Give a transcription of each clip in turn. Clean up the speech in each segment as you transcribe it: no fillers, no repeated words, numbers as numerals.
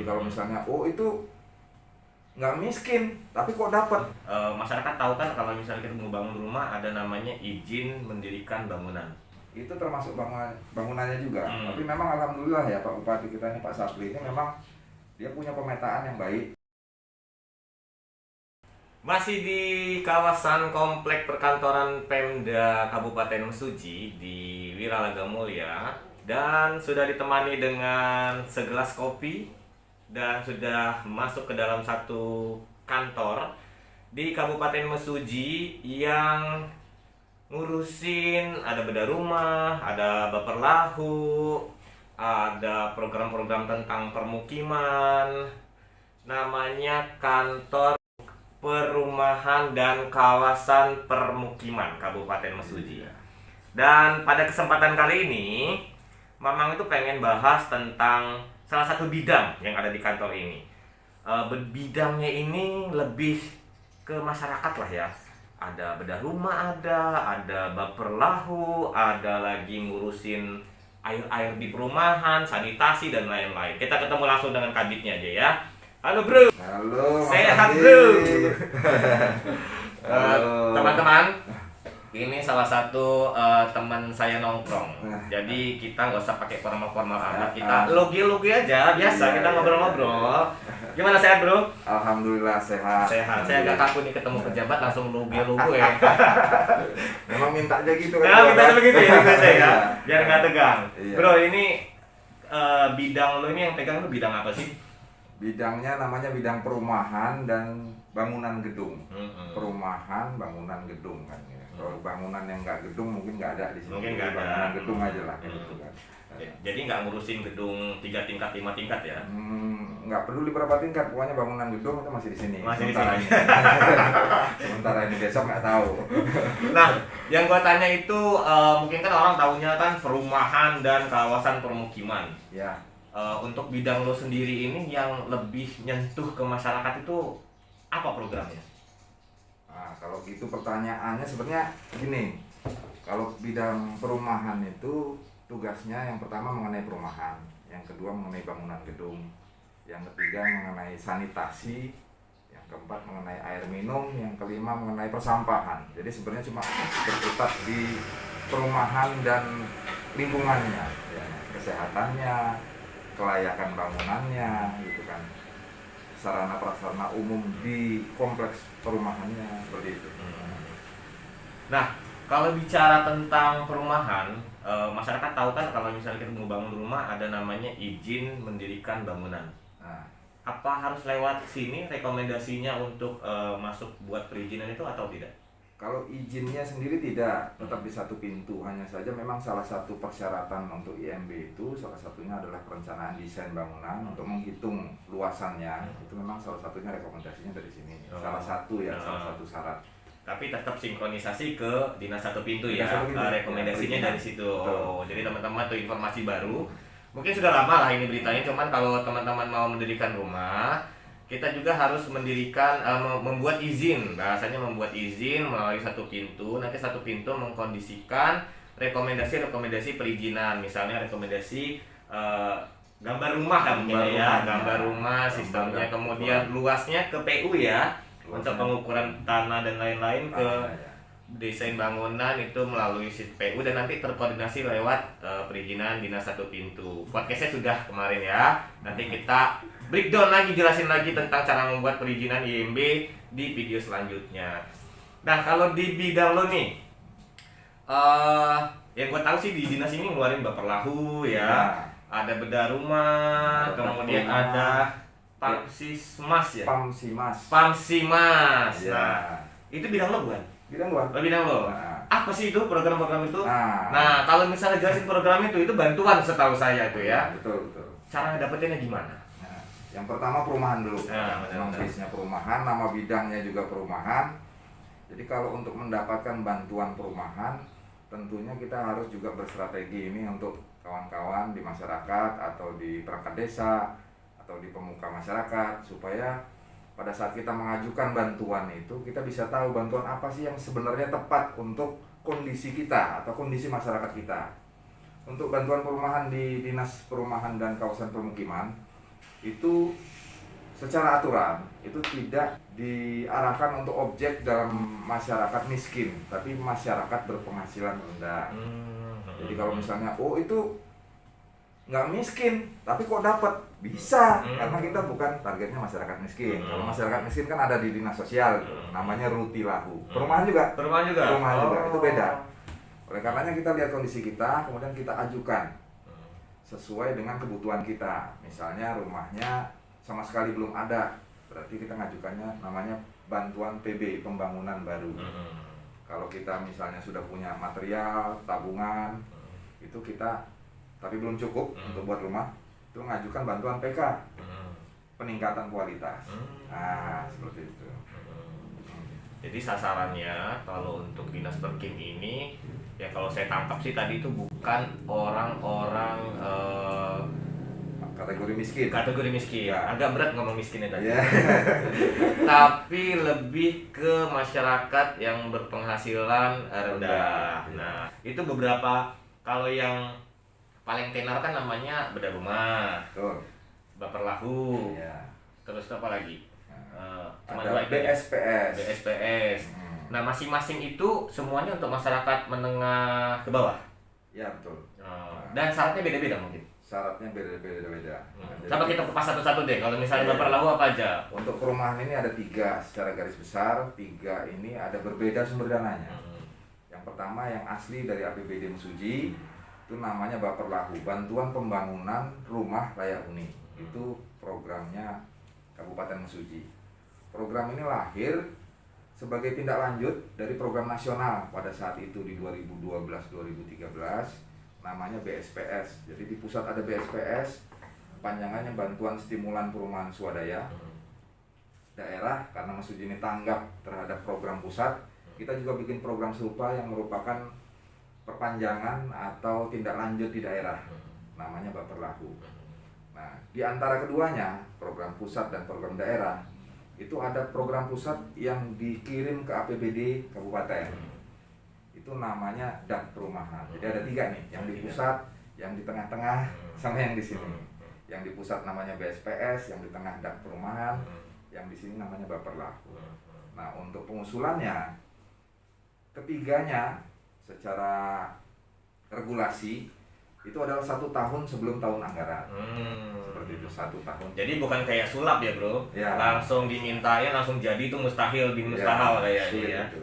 Jadi kalau misalnya itu nggak miskin tapi kok dapat. Masyarakat tahu kan kalau misalnya kita mau bangun rumah ada namanya izin mendirikan bangunan. Itu termasuk bangunannya juga. Tapi memang alhamdulillah ya Pak Bupati kita ini Pak Sapri ini memang dia punya pemetaan yang baik. Masih di kawasan komplek perkantoran Pemda Kabupaten Mesuji di Wiralaga Mulya, dan sudah ditemani dengan segelas kopi dan sudah masuk ke dalam satu kantor di Kabupaten Mesuji yang ngurusin ada bedah rumah, ada baper lahu, ada program-program tentang permukiman. Namanya Kantor Perumahan dan Kawasan Permukiman Kabupaten Mesuji. Dan pada kesempatan kali ini Mamang itu pengen bahas tentang salah satu bidang yang ada di kantor ini. Bidangnya ini lebih ke masyarakat lah ya. Ada bedah rumah, ada baper lahu, ada lagi ngurusin air-air di perumahan, sanitasi dan lain-lain. Kita ketemu langsung dengan kabitnya aja ya. Halo bro. Halo. Sehat bro. Halo. Teman-teman, ini salah satu teman saya nongkrong. Jadi kita nggak usah pakai formal-formal amat. Kita logi-logi aja, biasa kita ngobrol-ngobrol. Gimana, sehat bro? Alhamdulillah sehat. Sehat. Saya agak kaku nih ketemu pejabat langsung logi-logi ya. Memang minta aja gitu kan. Nah, minta aja begitu ya biasa ya. Biar nggak tegang. Iya. Bro, ini bidang lo ini yang pegang itu bidang apa sih? Bidangnya namanya bidang perumahan dan bangunan gedung. Perumahan, Bangunan, gedung kan ya. Kalau bangunan yang nggak gedung mungkin nggak ada di sini. Mungkin nggak ada. Bangunan gedung aja lah gitu kan. Jadi nggak ngurusin gedung 3 tingkat, 5 tingkat ya? Nggak peduli berapa tingkat, pokoknya bangunan gedung itu masih di sini. Masih di Sementara sini. Sementara ini besok nggak tahu. Nah, yang gua tanya itu mungkin kan orang tahunya kan perumahan dan kawasan permukiman. Ya. Untuk bidang lo sendiri ini yang lebih nyentuh ke masyarakat itu apa programnya? Nah, kalau gitu pertanyaannya sebenarnya gini. Kalau bidang perumahan itu tugasnya yang pertama mengenai perumahan, yang kedua mengenai bangunan gedung, yang ketiga mengenai sanitasi, yang keempat mengenai air minum, yang kelima mengenai persampahan. Jadi sebenarnya cuma berkutat di perumahan dan lingkungannya, ya, kesehatannya, kelayakan bangunannya, gitu kan, sarana prasarana umum di kompleks perumahannya, seperti itu. Nah, kalau bicara tentang perumahan, masyarakat tahu kan kalau misalnya kita mau bangun rumah ada namanya izin mendirikan bangunan. Nah, apa harus lewat sini rekomendasinya untuk masuk buat perizinan itu atau tidak? kalau izinnya sendiri tidak, tetap di satu pintu. Hanya saja memang salah satu persyaratan untuk IMB itu salah satunya adalah perencanaan desain bangunan untuk menghitung luasannya. Itu memang salah satunya rekomendasinya dari sini. Salah satu ya, salah satu syarat. Tapi tetap sinkronisasi ke dinas satu pintu ya, Dinas satu pintu. rekomendasinya Ya, dari situ. betul. Jadi teman-teman tuh informasi baru. Mungkin sudah lama lah ini beritanya, cuman kalau teman-teman mau mendirikan rumah, kita juga harus mendirikan membuat izin. Bahasanya membuat izin melalui satu pintu. Nanti satu pintu mengkondisikan rekomendasi perizinan. Misalnya rekomendasi gambar rumah kan mungkin ya, gambar rumah sistemnya, kemudian luasnya ke PU ya, untuk pengukuran tanah dan lain-lain, ke desain bangunan itu melalui PU, dan nanti terkoordinasi lewat perizinan dinas satu pintu. Podcastnya sudah kemarin ya, nanti kita breakdown lagi, jelasin lagi tentang cara membuat perizinan IMB di video selanjutnya. Nah, kalau di bidang lo nih, yang gue tahu sih di dinas ini ngeluarin baper lahu ya, ada bedah rumah, kemudian ada Pamsismas ya? Pamsimas. Ya. Nah, itu bidang lo bukan? Bidang gua. Bidang lo. Nah. Apa sih itu program-program itu? Nah. Nah, kalau misalnya jelasin program itu bantuan setahu saya itu ya. Betul. Cara ngedapetinnya gimana? Nah, yang pertama perumahan dulu. Nah, Memang bisnya perumahan, nama bidangnya juga perumahan. Jadi kalau untuk mendapatkan bantuan perumahan, tentunya kita harus juga berstrategi ini untuk kawan-kawan di masyarakat atau di perangkat desa atau di pemuka masyarakat, supaya pada saat kita mengajukan bantuan itu kita bisa tahu bantuan apa sih yang sebenarnya tepat untuk kondisi kita atau kondisi masyarakat kita. Untuk bantuan perumahan di Dinas Perumahan dan Kawasan Permukiman itu secara aturan itu tidak diarahkan untuk objek dalam masyarakat miskin, tapi masyarakat berpenghasilan rendah. Jadi kalau misalnya, oh itu nggak miskin, tapi kok dapat, bisa, karena kita bukan targetnya masyarakat miskin. Kalau masyarakat miskin kan ada di dinas sosial, namanya rutilahu. Perumahan juga. Perumahan juga. Perumahan juga, itu beda. Oleh karenanya kita lihat kondisi kita, kemudian kita ajukan sesuai dengan kebutuhan kita. Misalnya rumahnya sama sekali belum ada, berarti kita ngajukannya namanya bantuan PB, pembangunan baru. Kalau kita misalnya sudah punya material, tabungan, itu kita tapi belum cukup untuk buat rumah, itu ngajukan bantuan PK, peningkatan kualitas. Nah, seperti itu. Jadi sasarannya kalau untuk dinas perkim ini, ya kalau saya tangkap sih tadi itu bukan orang-orang Kategori miskin. kategori miskin. Ya. Agak berat ngomong miskinnya tadi. Ya. Tapi lebih ke masyarakat yang berpenghasilan rendah. Nah, itu beberapa, kalau yang paling tenar kan namanya bedah rumah, Betul. baper lahu, Ya. terus apa lagi? Cuma Ada dua itu ya? BSPS. BSPS. Nah, masing-masing itu semuanya untuk masyarakat menengah ke bawah. Ya, betul. Dan syaratnya beda-beda mungkin. Syaratnya beda-beda. Jadi, Coba kita kupas satu-satu deh. Kalau misalnya baper lahu apa aja? untuk perumahan ini ada 3 secara garis besar. 3 ini ada berbeda sumber dananya. Yang pertama yang asli dari APBD Mesuji, itu namanya Baperlahu, Bantuan Pembangunan Rumah Layak Huni. Itu programnya Kabupaten Mesuji. Program ini lahir sebagai tindak lanjut dari program nasional pada saat itu di 2012-2013, namanya BSPS. Jadi di pusat ada BSPS, panjangannya Bantuan Stimulan Perumahan Swadaya. Daerah, karena Mesuji ini tanggap terhadap program pusat, kita juga bikin program serupa yang merupakan perpanjangan atau tindak lanjut di daerah, namanya Baperlahu. Nah, di antara keduanya, program pusat dan program daerah, itu ada program pusat yang dikirim ke APBD kabupaten. Itu namanya DAP perumahan. Jadi ada 3 nih, yang di pusat, yang di tengah-tengah, sama yang di sini. Yang di pusat namanya BSPS, yang di tengah DAP perumahan, yang di sini namanya Baperlahu. Nah, untuk pengusulannya, ketiganya secara regulasi itu adalah 1 tahun sebelum tahun anggaran. Seperti itu, 1 tahun. Jadi bukan kayak sulap ya bro, Ya. langsung dimintain langsung jadi, itu mustahil bin mustahil kayaknya sulit ya. itu.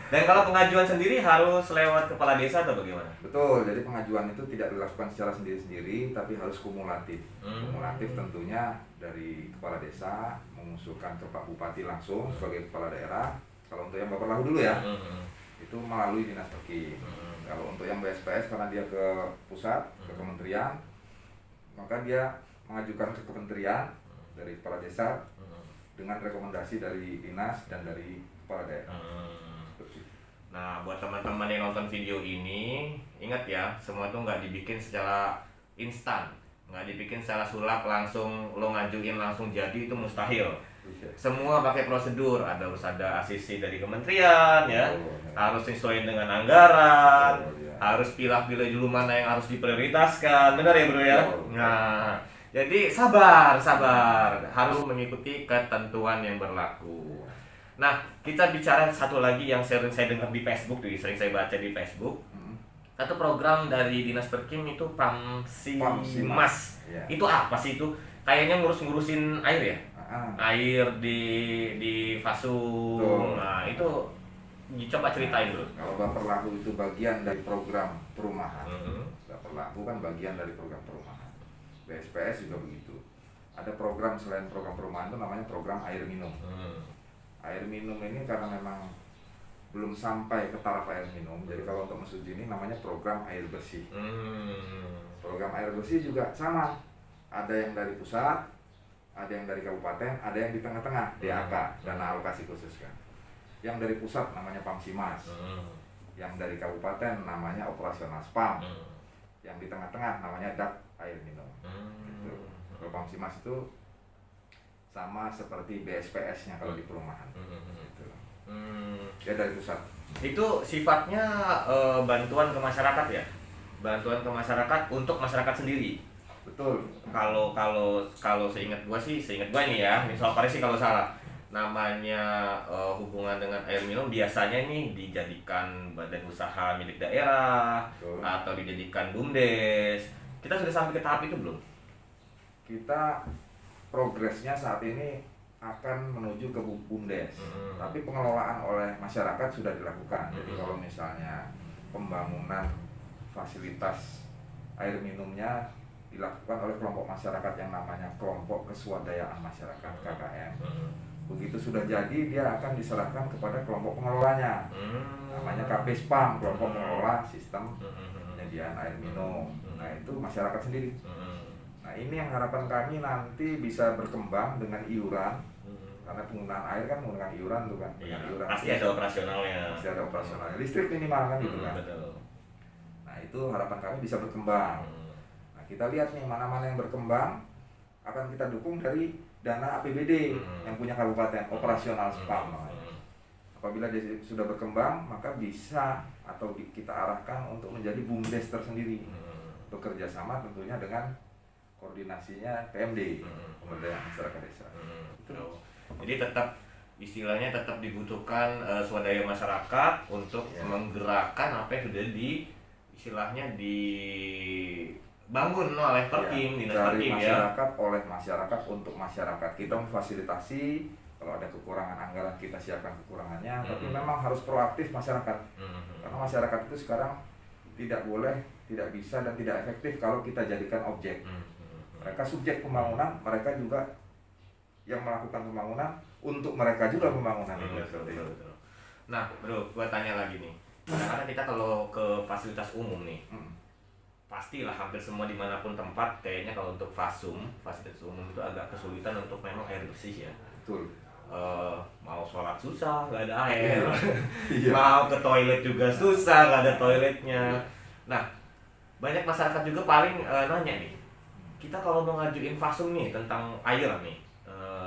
Dan kalau pengajuan sendiri harus lewat kepala desa atau bagaimana? Betul, jadi pengajuan itu tidak dilakukan secara sendiri-sendiri, tapi harus kumulatif. Kumulatif tentunya dari kepala desa mengusulkan ke Pak Bupati langsung sebagai kepala daerah. Kalau untuk yang Baperlahu dulu ya, itu melalui dinas perkim. Kalau untuk yang BSPS karena dia ke pusat, ke kementerian, maka dia mengajukan ke kementerian dari kepala desa dengan rekomendasi dari dinas dan dari kepala daerah. Nah, buat teman-teman yang nonton video ini, ingat ya, semua tuh nggak dibikin secara instan, nggak dibikin secara sulap langsung lo ngajuin langsung jadi, itu mustahil. Semua pakai prosedur, harus ada asisi dari kementerian ya, harus sesuai dengan anggaran, harus pilih-pilih dulu mana yang harus diprioritaskan, benar ya bro ya? Nah, jadi sabar, harus mengikuti ketentuan yang berlaku. Nah, kita bicara satu lagi yang sering saya dengar di Facebook, sering saya baca di Facebook. Satu program dari Dinas Perkim itu Pamsimas. Ya. Itu apa sih itu? Kayaknya ngurusin air ya? Air di Fasum. Nah, itu coba ceritain dulu. Kalau Baperlahu itu bagian dari program perumahan. Baperlahu kan bagian dari program perumahan. BSPS juga begitu. Ada program selain program perumahan itu namanya program air minum. Air minum ini karena memang belum sampai ke taraf air minum, jadi kalau untuk Mesuji ini namanya program air bersih. Program air bersih juga sama, ada yang dari pusat, ada yang dari kabupaten, ada yang di tengah-tengah, DAK, dana alokasi khusus kan. Yang dari pusat namanya Pamsimas, yang dari kabupaten namanya operasional spam, yang di tengah-tengah namanya DAP air minum. Gitu. Kalau Pamsimas itu sama seperti BSPS-nya kalau di perumahan. Gitu. Dia dari pusat. Itu sifatnya bantuan ke masyarakat ya? Bantuan ke masyarakat untuk masyarakat sendiri? Betul. Kalau seingat gua nih ya, ini soal koreksi kalau salah. Namanya hubungan dengan air minum biasanya nih dijadikan badan usaha milik daerah. Betul. Atau dijadikan BUMDes. Kita sudah sampai ke tahap itu belum? Kita progresnya saat ini akan menuju ke BUMDes, tapi pengelolaan oleh masyarakat sudah dilakukan. Jadi kalau misalnya pembangunan fasilitas air minumnya dilakukan oleh kelompok masyarakat yang namanya kelompok keswadayaan masyarakat KKM. Begitu sudah jadi, dia akan diserahkan kepada kelompok pengelolanya, namanya KPSPAM, kelompok pengelola sistem penyediaan air minum. Nah itu masyarakat sendiri. Nah ini yang harapan kami nanti bisa berkembang dengan iuran, karena penggunaan air kan menggunakan iuran tuh kan. Iya, Iuran pasti ada operasionalnya. Pasti ada operasionalnya. Listrik minimal kan gitu kan. Betul. Nah itu harapan kami bisa berkembang. Nah kita lihat nih mana-mana yang berkembang akan kita dukung dari dana APBD yang punya kabupaten, operasional SPAM namanya. Apabila dia sudah berkembang, maka bisa atau kita arahkan untuk menjadi BUMDes tersendiri. Bekerja sama tentunya dengan koordinasinya PMD, Pemberdayaan Masyarakat Desa. Jadi istilahnya tetap dibutuhkan swadaya masyarakat untuk menggerakkan apa yang sudah istilahnya dibangun oleh Perkim, dinas dari Perkim masyarakat oleh masyarakat untuk masyarakat. Kita memfasilitasi, kalau ada kekurangan anggaran kita siapkan kekurangannya, tapi memang harus proaktif masyarakat. Karena masyarakat itu sekarang tidak boleh, tidak bisa dan tidak efektif kalau kita jadikan objek. Mereka subjek pembangunan, mereka juga yang melakukan pembangunan, untuk mereka juga pembangunan itu. Betul. Nah, bro, gua tanya lagi nih. Kadang-kadang kita kalau ke fasilitas umum nih, pastilah hampir semua dimanapun tempat, kayaknya kalau untuk fasilitas umum itu agak kesulitan untuk memang air bersih ya. Betul. Mau sholat susah, nggak ada air. Iya. Mau ke toilet juga susah, nggak ada toiletnya. Nah, banyak masyarakat juga paling nanya nih, kita kalau mau ngajuin fasum nih tentang air nih,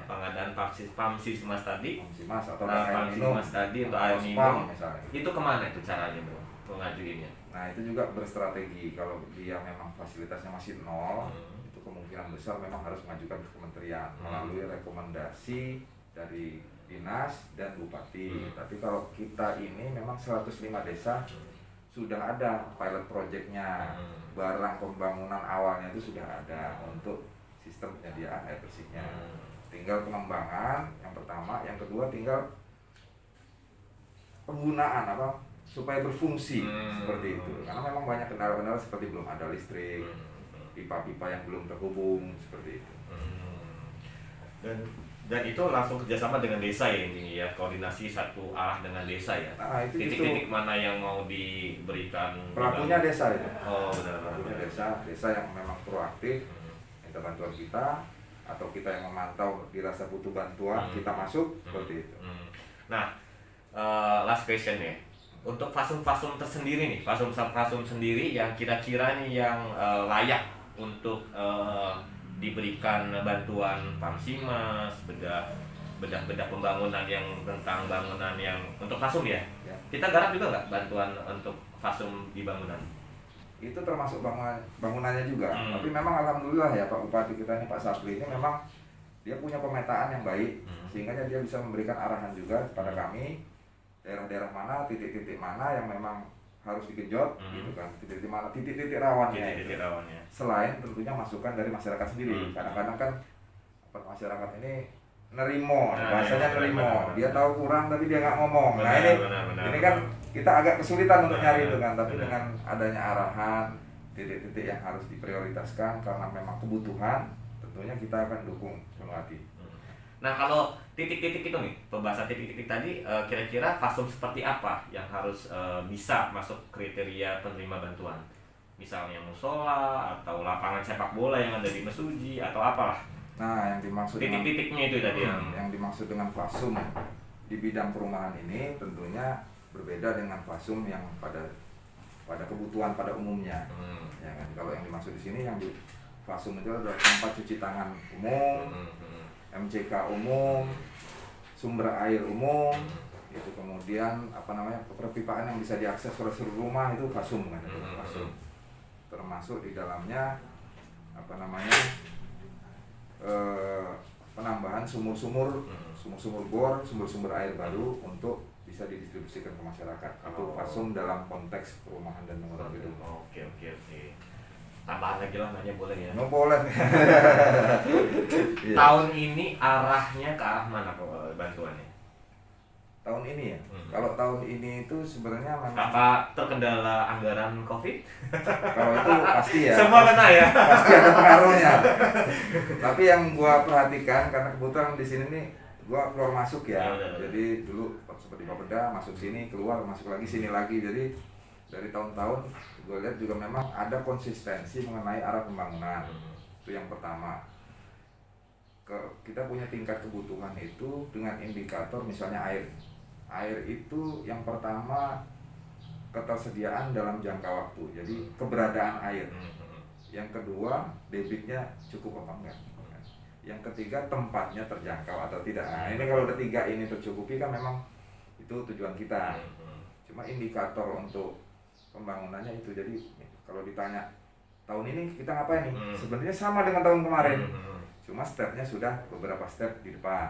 pengadaan Pamsismas tadi, Pamsimas atau Pamsismas tadi atau air minum, misalnya. itu kemana itu caranya bro, pengajuinnya? Nah itu juga berstrategi. Kalau dia memang fasilitasnya masih nol, itu kemungkinan besar memang harus mengajukan ke kementerian melalui rekomendasi dari dinas dan bupati. Tapi kalau kita ini memang 105 desa sudah ada pilot projectnya, barang pembangunan awalnya itu sudah ada untuk sistem penyediaan air bersihnya. Tinggal pengembangan yang pertama, yang kedua tinggal penggunaan supaya berfungsi seperti itu. Karena memang banyak kendala-kendala seperti belum ada listrik, pipa-pipa yang belum terhubung seperti itu. Dan itu langsung kerjasama dengan desa ya intinya ya, koordinasi satu arah dengan desa ya. Nah, itu titik-titik mana yang mau diberikan pelakunya desa itu. Oh benar. Pelakunya desa yang memang proaktif minta bantuan kita, atau kita yang memantau dirasa butuh bantuan kita masuk seperti itu. Nah, last question ya. Untuk fasum-fasum tersendiri nih, fasum sendiri yang kira-kira nih yang layak untuk diberikan bantuan Pamsimas, bedah pembangunan yang tentang bangunan yang untuk fasum ya. Kita garap juga nggak bantuan untuk fasum di bangunan? Itu termasuk bangunannya juga. Tapi memang alhamdulillah ya Pak Bupati kita ini, Pak Sapri ini memang dia punya pemetaan yang baik, sehingga dia bisa memberikan arahan juga kepada kami daerah-daerah mana, titik-titik mana yang memang harus digenjot gitu kan, titik-titik mana, titik-titik rawannya. Selain tentunya masukan dari masyarakat sendiri. Kadang-kadang kan masyarakat ini nerimo, bahasanya nerimo, dia tahu kurang tapi dia nggak ngomong. Nah ini kan kita agak kesulitan untuk nyari itu kan, tapi dengan adanya arahan titik-titik yang harus diprioritaskan karena memang kebutuhan, tentunya kita akan dukung penuh hati. Nah kalau titik-titik itu nih, pembahasan titik-titik tadi, kira-kira fasum seperti apa yang harus bisa masuk kriteria penerima bantuan? Misalnya musola atau lapangan sepak bola yang ada di Mesuji atau apalah. Nah yang dimaksud titik-titiknya itu tadi yang dimaksud dengan fasum di bidang perumahan ini tentunya berbeda dengan fasum yang pada kebutuhan pada umumnya. Ya kan, kalau yang dimaksud di sini yang di fasum itu adalah tempat cuci tangan umum, MCK umum, sumber air umum, itu kemudian perpipaan yang bisa diakses oleh seluruh rumah, itu fasum kan. Fasum termasuk di dalamnya apa namanya penambahan sumur-sumur bor, sumber-sumber air baru untuk bisa didistribusikan ke masyarakat. Itu fasum dalam konteks perumahan dan bangunan gedung. Oke. Tambahan lagi lah nanya boleh ya? No, boleh. Iya. Tahun ini arahnya ke arah mana bantuannya? Tahun ini ya? Kalau tahun ini itu sebenarnya memang Kakak terkendala anggaran COVID? kalau itu pasti ya. Semua kena ya? Pasti ada pengaruhnya. Tapi yang gua perhatikan karena kebetulan di sini nih gua keluar masuk ya. Jadi dulu seperti Bapeda masuk sini, keluar masuk lagi sini lagi. Jadi dari tahun-tahun gue lihat juga memang ada konsistensi mengenai arah pembangunan. Itu yang pertama. Kita punya tingkat kebutuhan itu dengan indikator misalnya air. Air itu yang pertama ketersediaan dalam jangka waktu. Jadi keberadaan air. Yang kedua debitnya cukup apa enggak. Yang ketiga tempatnya terjangkau atau tidak. Nah, ini kalau udah tiga ini tercukupi kan memang itu tujuan kita. Cuma indikator untuk pembangunannya itu. Jadi kalau ditanya tahun ini kita ngapain nih? Sebenarnya sama dengan tahun kemarin. Cuma stepnya sudah beberapa step di depan.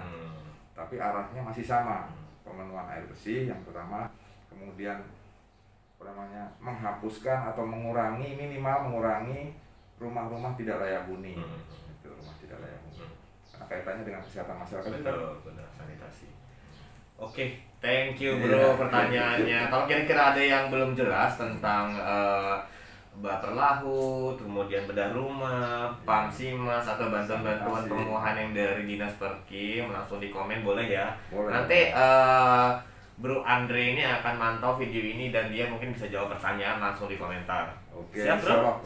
Tapi arahnya masih sama. Pemenuhan air bersih yang pertama, kemudian menghapuskan atau minimal mengurangi rumah-rumah tidak layak huni. Itu rumah tidak layak huni. Karena kaitannya dengan kesehatan masyarakat. Benar, sanitasi. Oke, thank you bro pertanyaannya. Kalau kira-kira ada yang belum jelas tentang baper laut, kemudian bedah rumah, PAMSIMAS atau bantuan-bantuan perumahan yang dari Dinas Perkim, langsung di komen boleh ya. Boleh. Nanti Bro Andre ini akan mantau video ini dan dia mungkin bisa jawab pertanyaan langsung di komentar. Oke, siap bro?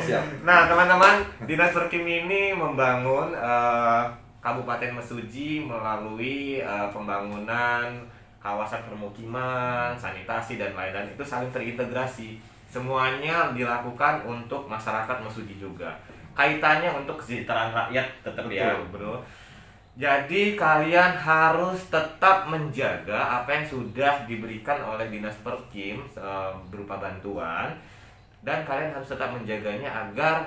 Siap. Nah teman-teman, Dinas Perkim ini membangun Kabupaten Mesuji melalui pembangunan kawasan permukiman, sanitasi dan lain-lain itu saling terintegrasi. Semuanya dilakukan untuk masyarakat Mesuji juga. Kaitannya untuk kesejahteraan rakyat tetap ya, bro. Jadi kalian harus tetap menjaga apa yang sudah diberikan oleh Dinas Perkim berupa bantuan dan kalian harus tetap menjaganya agar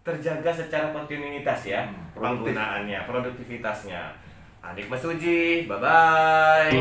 terjaga secara kontinuitas ya penggunaannya, produktivitasnya. Adik Mesuji, bye-bye.